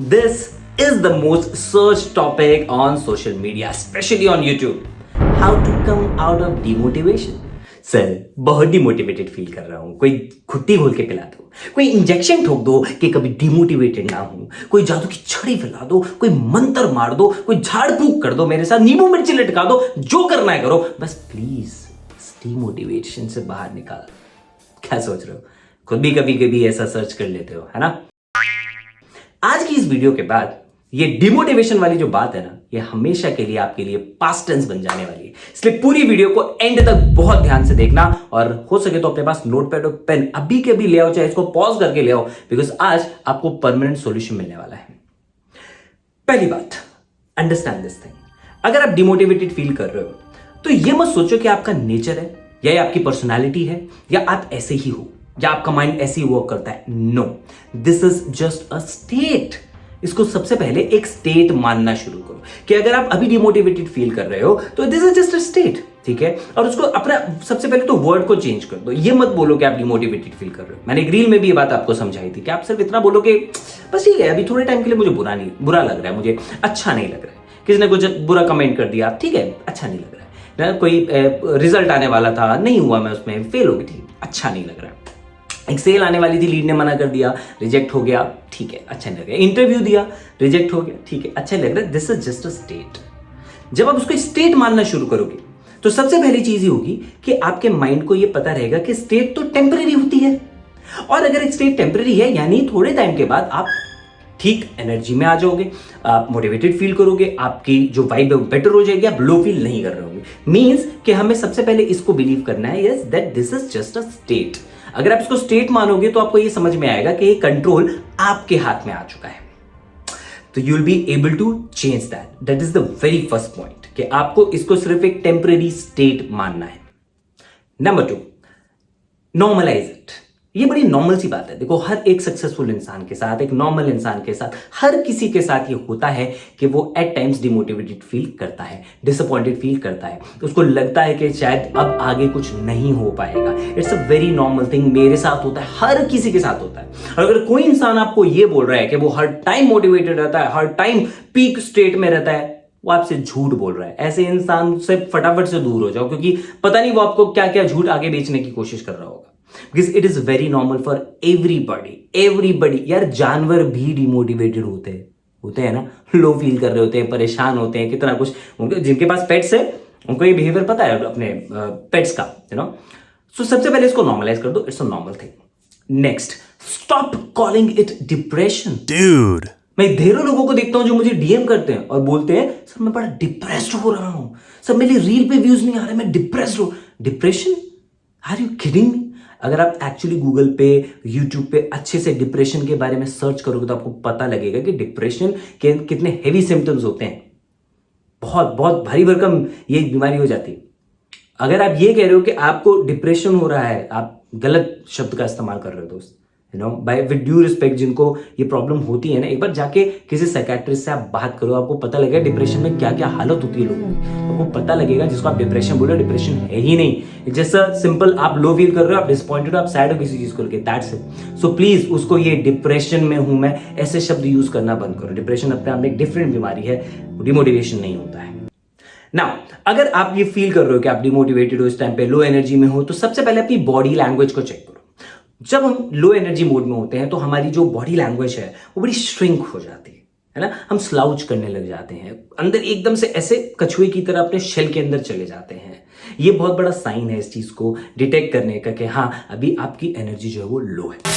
This is the most searched topic on social media, especially on YouTube. How to come out of demotivation. Sir बहुत demotivated feel कर रहा हूँ, कोई घुट्टी घोल के पिला दो, कोई इंजेक्शन ठोक दो कि कभी डिमोटिवेटेड ना हूँ, कोई जादू की छड़ी फैला दो, कोई मंत्र मार दो, कोई झाड़ फूक कर दो, मेरे साथ नींबू मिर्ची लटका दो, जो करना है करो, बस प्लीज डिमोटिवेशन से बाहर निकाल। क्या सोच रहे हो? खुद भी कभी कभी ऐसा सर्च कर लेते हो, है ना? आज की इस वीडियो के बाद ये डिमोटिवेशन वाली जो बात है ना, ये हमेशा के लिए आपके लिए पास्ट टेंस बन जाने वाली है। इसलिए पूरी वीडियो को एंड तक बहुत ध्यान से देखना और हो सके तो अपने पास नोटपैड और पेन अभी के भी ले आओ, चाहे इसको पॉज करके ले आओ, बिकॉज आज आपको परमानेंट सॉल्यूशन मिलने वाला है। पहली बात, अंडरस्टैंड दिस थिंग। अगर आप डिमोटिवेटेड फील कर रहे हो तो ये मत सोचो कि आपका नेचर है या ये आपकी पर्सनैलिटी है या आप ऐसे ही हो या आपका माइंड ऐसे ही वर्क करता है। No, this is just a state. इसको सबसे पहले एक स्टेट मानना शुरू करो कि अगर आप अभी डिमोटिवेटेड फील कर रहे हो तो this is just a state, ठीक है? और उसको अपना सबसे पहले तो वर्ड को चेंज कर दो। ये मत बोलो कि आप डिमोटिवेटेड फील कर रहे हो। मैंने एक रील में भी ये बात आपको समझाई थी कि आप सिर्फ इतना बोलो कि बस ठीक है, अभी थोड़े टाइम के लिए मुझे बुरा लग रहा है, मुझे अच्छा नहीं लग रहा है, किसी ने कुछ बुरा कमेंट कर दिया, ठीक है, अच्छा नहीं लग रहा है, कोई रिजल्ट आने वाला था, नहीं हुआ, मैं उसमें फेल हो गई, ठीक, अच्छा नहीं लग रहा है, एक सेल आने वाली थी, लीड ने मना कर दिया, रिजेक्ट हो गया, ठीक है, अच्छा नहीं लग रहा है, इंटरव्यू दिया, रिजेक्ट हो गया, ठीक है, अच्छा लग रहा है, this is just a state. जब आप उसको स्टेट मानना शुरू करोगे तो सबसे पहली चीज ये होगी कि आपके माइंड को ये पता रहेगा कि स्टेट तो टेम्परेरी होती है, और अगर एक स्टेट टेम्परेरी है यानी थोड़े टाइम के बाद आप ठीक एनर्जी में आ जाओगे, आप मोटिवेटेड फील करोगे, आपकी जो वाइब है वो बेटर हो जाएगी, आप लो फील नहीं कर रहे होंगे। मींस कि हमें सबसे पहले इसको बिलीव करना है, yes, that this is just a state. अगर आप इसको स्टेट मानोगे तो आपको ये समझ में आएगा कि ये कंट्रोल आपके हाथ में आ चुका है, तो you will be able to change that. That is the very first point कि आपको इसको सिर्फ एक टेम्परेरी स्टेट मानना है। Number 2, normalise it. ये बड़ी नॉर्मल सी बात है। देखो, हर एक सक्सेसफुल इंसान के साथ, एक नॉर्मल इंसान के साथ, हर किसी के साथ ये होता है कि वो एट टाइम्स डिमोटिवेटेड फील करता है, डिसअपॉइंटेड फील करता है, उसको लगता है कि शायद अब आगे कुछ नहीं हो पाएगा। It's a very normal thing, मेरे साथ होता है, हर किसी के साथ होता है। और अगर कोई इंसान आपको ये बोल रहा है कि वो हर टाइम मोटिवेटेड रहता है, हर टाइम पीक स्टेट में रहता है, वो आपसे झूठ बोल रहा है। ऐसे इंसान से फटाफट से दूर हो जाओ, क्योंकि पता नहीं वो आपको क्या क्या झूठ आगे बेचने की कोशिश कर रहा होगा। Because it is very normal for everybody। यार, जानवर भी डिमोटिवेटेड होते हैं ना, लो फील कर रहे होते हैं, परेशान होते हैं, कितना कुछ। उनके जिनके पास पेट्स है उनको ये बिहेवियर पता है अपने पेट्स का, यू नो। सो सबसे पहले इसको नॉर्मलाइज कर दो, it's a normal thing. Next, stop calling it depression. Dude. मैं ढेरों लोगों को देखता हूं जो मुझे डीएम करते हैं और बोलते हैं, सर मैं बड़ा डिप्रेस्ड हो रहा हूं, सर मेरी रील पे व्यूज नहीं आ रहे, मैं डिप्रेस्ड हूं। Depression? Are you kidding me? अगर आप एक्चुअली गूगल पे, यूट्यूब पे अच्छे से डिप्रेशन के बारे में सर्च करोगे तो आपको पता लगेगा कि डिप्रेशन के कितने हेवी सिम्टम्स होते हैं। बहुत बहुत भारी भरकम ये बीमारी हो जाती है। अगर आप ये कह रहे हो कि आपको डिप्रेशन हो रहा है, आप गलत शब्द का इस्तेमाल कर रहे हो दोस्त, you know, by with due respect. जिनको ये प्रॉब्लम होती है ना, एक बार जाके किसी साइकियाट्रिस्ट से आप बात करो, आपको पता लगेगा डिप्रेशन में क्या क्या हालत होती है लोगों की। आपको पता लगेगा जिसको आप डिप्रेशन बोलो, डिप्रेशन है ही नहीं। जैसा सिंपल आप लो फील कर रहे हो, आप डिसअपॉइंटेड हो, आप सैड हो किसी चीज को लेकर, दैट्स इट। सो प्लीज उसको ये डिप्रेशन में हूं मैं ऐसे शब्द यूज करना बंद करो। डिप्रेशन अपने आप में एक डिफरेंट बीमारी है, डिमोटिवेशन नहीं होता है। नाउ, अगर आप ये फील कर रहे हो कि आप डिमोटिवेटेड हो, इस टाइम पे लो एनर्जी में हो, तो सबसे पहले अपनी बॉडी लैंग्वेज को चेक करो। जब हम लो एनर्जी मोड में होते हैं तो हमारी जो बॉडी लैंग्वेज है वो बड़ी श्रिंक हो जाती है ना, हम स्लाउच करने लग जाते हैं, अंदर एकदम से ऐसे कछुए की तरह अपने शेल के अंदर चले जाते हैं। ये बहुत बड़ा साइन है इस चीज को डिटेक्ट करने का कि हाँ, अभी आपकी एनर्जी जो है वो लो है।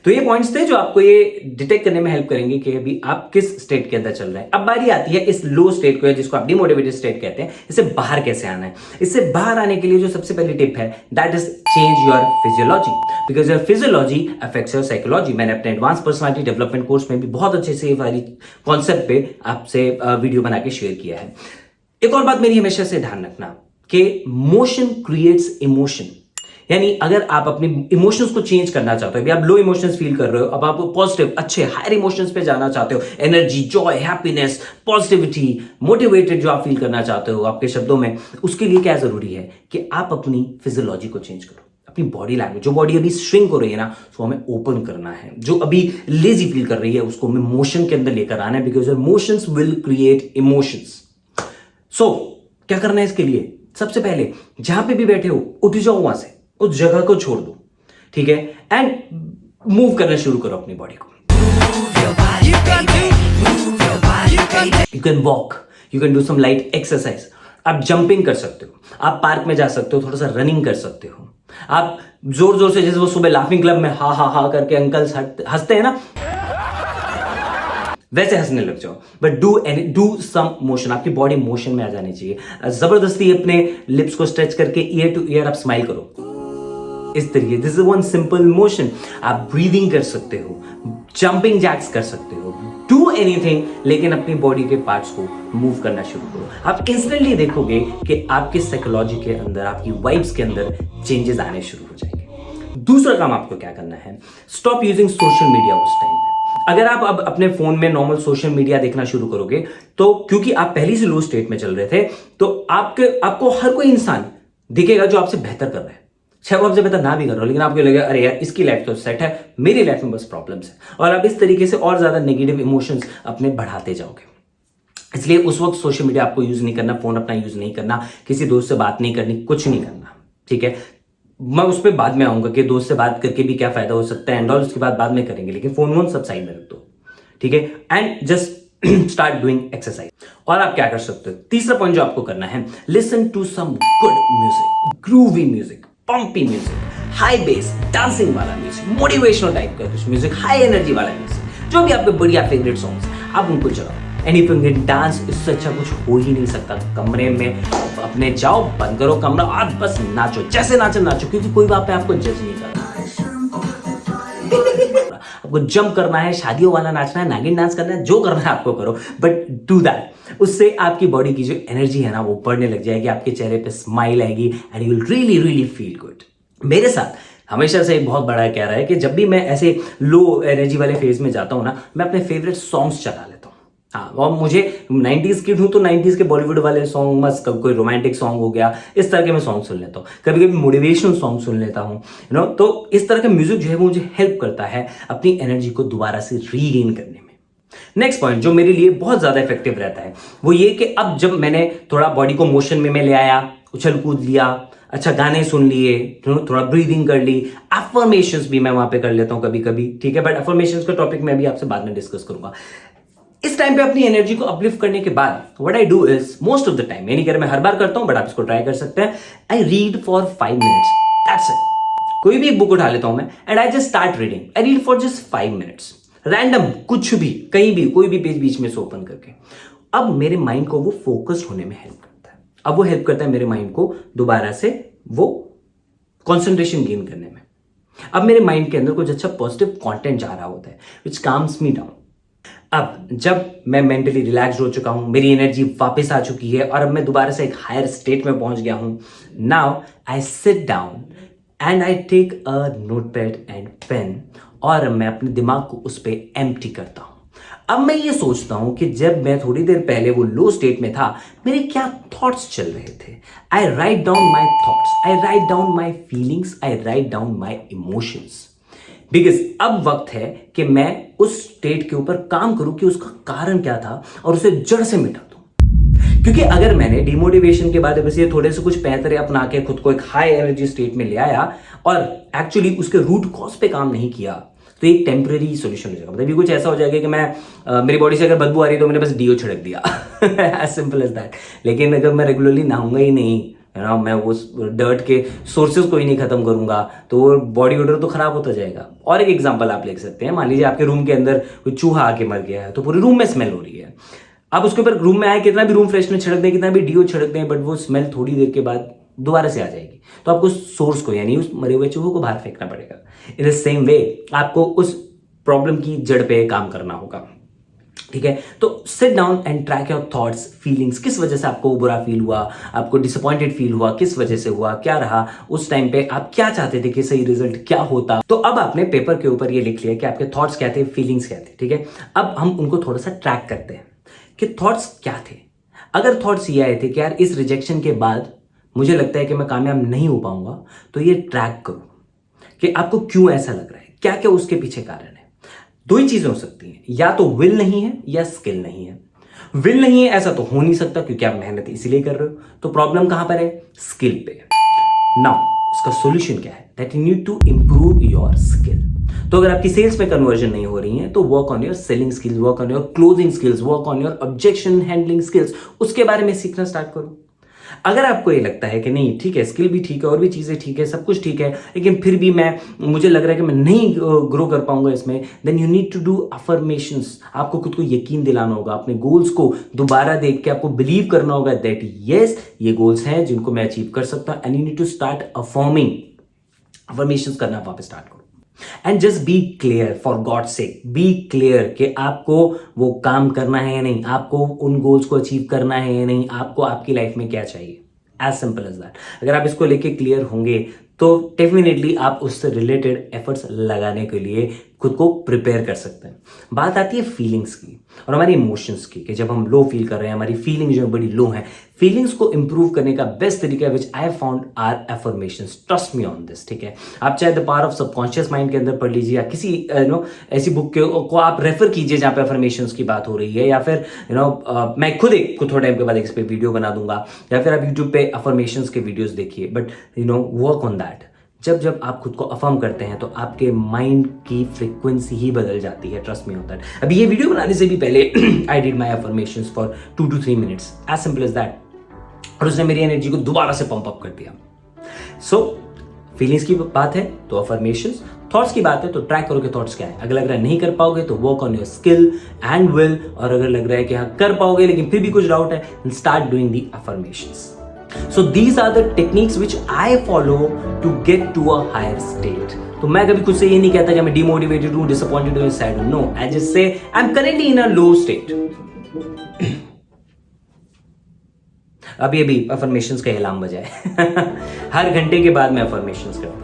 तो ये पॉइंट्स थे जो आपको ये डिटेक्ट करने में हेल्प करेंगे कि अभी आप किस स्टेट के अंदर चल रहे हैं। अब बारी आती है इस लो स्टेट को, जिसको आप डिमोटिवेटेड स्टेट कहते हैं, इससे बाहर कैसे आना है। इससे बाहर आने के लिए जो सबसे पहली टिप है, that is change your physiology, because your physiology affects your psychology. मैंने अपने एडवांस पर्सनालिटी डेवलपमेंट कोर्स में भी बहुत अच्छे से ये वाली कॉन्सेप्ट पे आपसे वीडियो बना के शेयर किया है। एक और बात मेरी हमेशा से ध्यान रखना कि मोशन क्रिएट्स इमोशन। यानी अगर आप अपने इमोशंस को चेंज करना चाहते हो, अभी आप लो इमोशंस फील कर रहे हो, अब आप पॉजिटिव, अच्छे, हायर इमोशंस पे जाना चाहते हो, energy, Joy, happiness, positivity, motivated जो आप फील करना चाहते हो आपके शब्दों में, उसके लिए क्या जरूरी है कि आप अपनी फिजियोलॉजी को चेंज करो, अपनी बॉडी लैंग्वेज, जो बॉडी अभी श्रिंक हो रही है ना, उसको हमें ओपन करना है। जो अभी लेजी फील कर रही है उसको हमें मोशन के अंदर लेकर आना है, because motions will create emotions. So क्या करना है इसके लिए? सबसे पहले जहां पे भी बैठे हो उठ जाओ वहां से, उस जगह को छोड़ दो, ठीक है, एंड मूव करना शुरू करो अपनी बॉडी को। You can walk, you can do some light exercise. आप जंपिंग कर सकते हो, आप पार्क में जा सकते हो, थोड़ा सा रनिंग कर सकते हो। आप जोर जोर से, जैसे वो सुबह लाफिंग क्लब में हा हा हा करके अंकल्स हंसते हैं ना, वैसे हंसने लग जाओ। बट डू सम मोशन, आपकी बॉडी मोशन में आ जानी चाहिए। जबरदस्ती अपने लिप्स को स्ट्रेच करके ईयर टू ईयर आप स्माइल करो, इस तरीके। This is one simple motion. आप ब्रीदिंग कर सकते हो, जंपिंग जैक्स कर सकते हो, डू एनीथिंग, लेकिन अपनी बॉडी के पार्ट्स को मूव करना शुरू करो। आप इंस्टेंटली देखोगे कि आपके साइकोलॉजी के अंदर, आपकी वाइब्स के अंदर चेंजेस आने शुरू हो जाएंगे। दूसरा काम आपको क्या करना है, स्टॉप यूजिंग सोशल मीडिया उस टाइम पे। अगर आप अब अपने फोन में नॉर्मल सोशल मीडिया देखना शुरू करोगे, तो क्योंकि आप पहले से लो स्टेट में चल रहे थे, तो आपको हर कोई इंसान दिखेगा जो आपसे बेहतर कर रहा है। चाहे वो आपसे बेहतर ना भी कर रहा हो, लेकिन आपको लगेगा अरे यार इसकी लाइफ तो सेट है, मेरी लाइफ में बस प्रॉब्लम्स है, और आप इस तरीके से और ज्यादा नेगेटिव इमोशंस अपने बढ़ाते जाओगे। इसलिए उस वक्त सोशल मीडिया आपको यूज नहीं करना, फोन अपना यूज नहीं करना, किसी दोस्त से बात नहीं करनी, कुछ नहीं करना, ठीक है। मैं उस पर बाद में आऊंगा कि दोस्त से बात करके भी क्या फायदा हो सकता है एंड ऑल, उसके बाद में करेंगे, लेकिन फोन वोन सब साइड में रख दो, ठीक है। And just start doing exercise. और आप क्या कर सकते हो, तीसरा पॉइंट जो आपको करना है, listen to some good music, groovy music, pumpy music, high bass dancing वाला म्यूजिक, मोटिवेशनल टाइप का कुछ म्यूजिक, हाई एनर्जी वाला म्यूजिक, जो भी आपके बढ़िया फेवरेट सॉन्ग्स आप उनको चलाओ। And if you can dance, इससे अच्छा कुछ हो ही नहीं सकता। कमरे में अपने जाओ, बंद करो कमरा और बस नाचो, जैसे नाचो नाचो, क्योंकि कोई वहां पे आपको जज नहीं कर रहा। आपको जंप करना है, शादियों वाला नाचना है, नागिन डांस करना है, जो करना है आपको करो, बट डू दैट। उससे आपकी बॉडी की जो एनर्जी है ना वो बढ़ने लग जाएगी, आपके चेहरे पे स्माइल आएगी and you will really really feel good. मेरे साथ हमेशा से एक बहुत बड़ा क्या रहा है कि जब भी मैं ऐसे लो एनर्जी वाले फेज में जाता हूँ ना, मैं अपने फेवरेट सॉन्ग्स चला लेता हूँ। हाँ, और मुझे 90s किड हूं तो 90s के बॉलीवुड वाले सॉन्ग, मस्त कोई रोमांटिक सॉन्ग हो गया, इस तरह के मैं सॉन्ग सुन लेता हूँ। कभी कभी मोटिवेशनल सॉन्ग सुन लेता हूँ, यू नो। तो इस तरह का म्यूजिक जो है वो मुझे हेल्प करता है अपनी एनर्जी को दोबारा से रीगेन करने में। नेक्स्ट पॉइंट जो मेरे लिए बहुत ज्यादा इफेक्टिव रहता है वो ये कि अब जब मैंने थोड़ा बॉडी को मोशन में मैं ले आया, उछल कूद लिया, अच्छा गाने सुन लिए, थोड़ा ब्रीदिंग कर ली, अफर्मेशंस भी मैं वहां पे कर लेता हूं कभी कभी, ठीक है। बट अफर्मेशंस का टॉपिक मैं भी आपसे बाद में डिस्कस करूंगा। इस टाइम पे अपनी एनर्जी को अपलिफ्ट करने के बाद what I do is, most of the time, मैं नहीं कह रहा मैं हर बार करता हूं, बट आप इसको ट्राई कर सकते हैं, I read for 5 minutes, that's it. कोई भी एक बुक उठा लेता हूं मैं and I just start reading, I read for just 5 minutes, random, कुछ भी, कहीं भी, कोई भी पेज बीच में से ओपन करके। अब मेरे माइंड को वो फोकस्ड होने में हेल्प करता है। अब वो हेल्प करता है मेरे माइंड को दोबारा से वो कॉन्सेंट्रेशन गेन करने में। अब मेरे माइंड के अंदर कुछ अच्छा पॉजिटिव कंटेंट जा रहा होता है विच काम्स मी डाउन। अब जब मैं मेंटली रिलैक्स हो चुका हूं, मेरी एनर्जी वापस आ चुकी है और अब मैं दोबारा से एक हायर स्टेट में पहुंच गया हूं, now I sit down and I take a notepad and pen और मैं अपने दिमाग को उस पर एम्प्टी करता हूं। अब मैं ये सोचता हूं कि जब मैं थोड़ी देर पहले वो लो स्टेट में था, मेरे क्या थॉट्स चल रहे थे। I write down my thoughts, I write down my feelings, I write down my emotions, because अब वक्त है कि मैं उस स्टेट के ऊपर काम करूं कि उसका कारण क्या था और उसे जड़ से मिटा दूं। क्योंकि अगर मैंने डिमोटिवेशन के बाद बस ये थोड़े से कुछ पैंतरे अपना के खुद को एक हाई एनर्जी स्टेट में ले आया और एक्चुअली उसके रूट कॉज पे काम नहीं किया, तो एक टेम्परेरी सोल्यूशन हो जाएगा। मतलब ये कुछ ऐसा हो जाएगा कि मैं मेरी बॉडी से अगर बदबू आ रही है तो मैंने बस डीओ छिड़क दिया, एज सिंपल एज दैट। लेकिन अगर मैं रेगुलरली नहाऊंगा ही नहीं, ना मैं वो डर्ट के सोर्सेज को ही नहीं खत्म करूंगा, तो वो बॉडी ओडर तो खराब होता जाएगा। और एक एग्जांपल आप ले सकते हैं, मान लीजिए आपके रूम के अंदर कोई चूहा आके मर गया है, तो पूरे रूम में स्मेल हो रही है। आप उसके ऊपर रूम में आए कितना भी रूम फ्रेशनर छिड़क दें, कितना भी डीओ छिड़क दें, बट वो स्मेल थोड़ी देर के बाद दोबारा से आ जाएगी। तो आपको सोर्स को, यानी उस मरे हुए चूहे को बाहर फेंकना पड़ेगा। इन द सेम वे आपको उस प्रॉब्लम की जड़ पे काम करना होगा, ठीक है। तो seat down and track your thoughts, feelings, किस वजह से आपको बुरा फील हुआ, आपको डिसअपॉइंटेड फील हुआ, किस वजह से हुआ, क्या रहा उस टाइम पे, आप क्या चाहते थे कि सही रिजल्ट क्या होता। तो अब आपने पेपर के ऊपर ये लिख लिया कि आपके थॉट्स क्या थे, फीलिंग्स क्या थे, ठीक है। अब हम उनको थोड़ा सा ट्रैक करते हैं कि थॉट्स क्या थे। अगर थॉट्स ये आए थे कि यार इस रिजेक्शन के बाद मुझे लगता है कि मैं कामयाब नहीं हो पाऊंगा, तो ये ट्रैक करो कि आपको क्यों ऐसा लग रहा है, क्या क्या उसके पीछे कारण है। दो ही चीजें हो सकती हैं, या तो विल नहीं है या स्किल नहीं है। विल नहीं है ऐसा तो हो नहीं सकता, क्योंकि आप मेहनत इसीलिए कर रहे हो। तो प्रॉब्लम कहां पर है? स्किल पे। नाउ उसका सॉल्यूशन क्या है? That you need to improve your skill. तो अगर आपकी सेल्स में कन्वर्जन नहीं हो रही है, तो work on your selling skills, work on your closing skills, work on your objection handling skills, उसके बारे में सीखना स्टार्ट करो। अगर आपको ये लगता है कि नहीं ठीक है, स्किल भी ठीक है और भी चीजें ठीक है, सब कुछ ठीक है, लेकिन फिर भी मुझे लग रहा है कि मैं नहीं ग्रो कर पाऊंगा इसमें, then you need to do affirmations. आपको खुद को यकीन दिलाना होगा, अपने गोल्स को दोबारा देख के आपको बिलीव करना होगा दैट यस ये गोल्स हैं जिनको मैं अचीव कर सकता हूं, and you need to start affirmations करना वापस स्टार्ट करो। And just be clear, for God sake be clear कि आपको वो काम करना है या नहीं, आपको उन गोल्स को अचीव करना है या नहीं, आपको आपकी लाइफ में क्या चाहिए। As simple as that. अगर आप इसको लेके क्लियर होंगे तो डेफिनेटली आप उससे रिलेटेड एफर्ट्स लगाने के लिए खुद को प्रिपेयर कर सकते हैं। बात आती है फीलिंग्स की और हमारी इमोशंस की, कि जब हम लो फील कर रहे हैं, हमारी फीलिंग जो बड़ी लो है, फीलिंग्स को इंप्रूव करने का बेस्ट तरीका which I found are affirmations. Trust me on this, ठीक है। आप चाहे the power of subconscious mind के अंदर पढ़ लीजिए, या किसी ऐसी बुक को आप रेफर कीजिए जहां पे एफर्मेशंस की बात हो रही है, या फिर मैं खुद थोड़ा टाइम के बाद इस पे वीडियो बना दूंगा, या फिर आप यूट्यूब पे एफर्मेशंस के वीडियोस देखिए। But work on that. जब आप खुद को अफर्म करते हैं तो आपके माइंड की फ्रीक्वेंसी ही बदल जाती है। ट्रस्ट मी होता है। अभी ये वीडियो बनाने से भी पहले I did my affirmations for 2 to 3 minutes, as simple as that, और उसने मेरी एनर्जी को दोबारा से पंप अप कर दिया। सो फीलिंग्स की बात है तो अफर्मेशंस, थॉट्स की बात है तो ट्रैक करो कि थॉट्स क्या है। अगर लग रहा है नहीं कर पाओगे तो work on your skill and will, और अगर लग रहा है कि हाँ कर पाओगे लेकिन फिर भी कुछ डाउट है, start doing the affirmations. So these are the techniques which I follow to get to a higher state. तो मैं कभी खुद से ये नहीं कहता कि मैं demotivated हूँ, disappointed हूँ, sad हूँ। No, I just say I'm currently in a low state. अभी affirmations का अलार्म बजा है। हर घंटे के बाद मैं affirmations करता हूँ।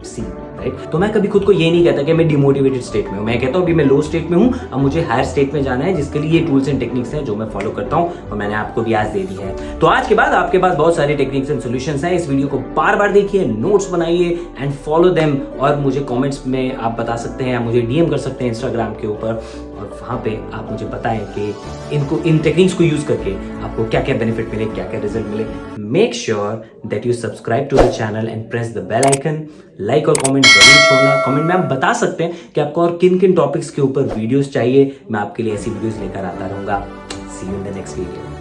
See, right? तो मैं कभी खुद को ये नहीं कहता कि मैं डिमोटिवेटेड स्टेट में हूँ। मैं कहता हूँ अभी मैं लो स्टेट में हूँ, अब मुझे हायर स्टेट में जाना है, जिसके लिए ये टूल्स एंड टेक्निक्स हैं जो मैं फॉलो करता हूँ और मैंने आपको भी आज दे दी है। तो आज के बाद आपके पास बहुत सारे टेक्निक्स एंड सॉल्यूशंस हैं। इस वीडियो को बार बार देखिए, नोट्स बनाइए एंड फॉलो देम, और मुझे कॉमेंट्स में आप बता सकते हैं, मुझे डीएम कर सकते हैं इंस्टाग्राम के ऊपर, और वहाँ पे आप मुझे बताएं कि इन टेक्निक्स को यूज करके आपको क्या क्या बेनिफिट मिले, क्या क्या रिजल्ट मिले। Make sure that you subscribe to the channel and press the bell icon. Like और कमेंट जरूर छोड़ना। कमेंट में आप बता सकते हैं कि आपको और किन किन टॉपिक्स के ऊपर वीडियोस चाहिए। मैं आपके लिए ऐसी वीडियोस लेकर आता रहूंगा। See you in the next video.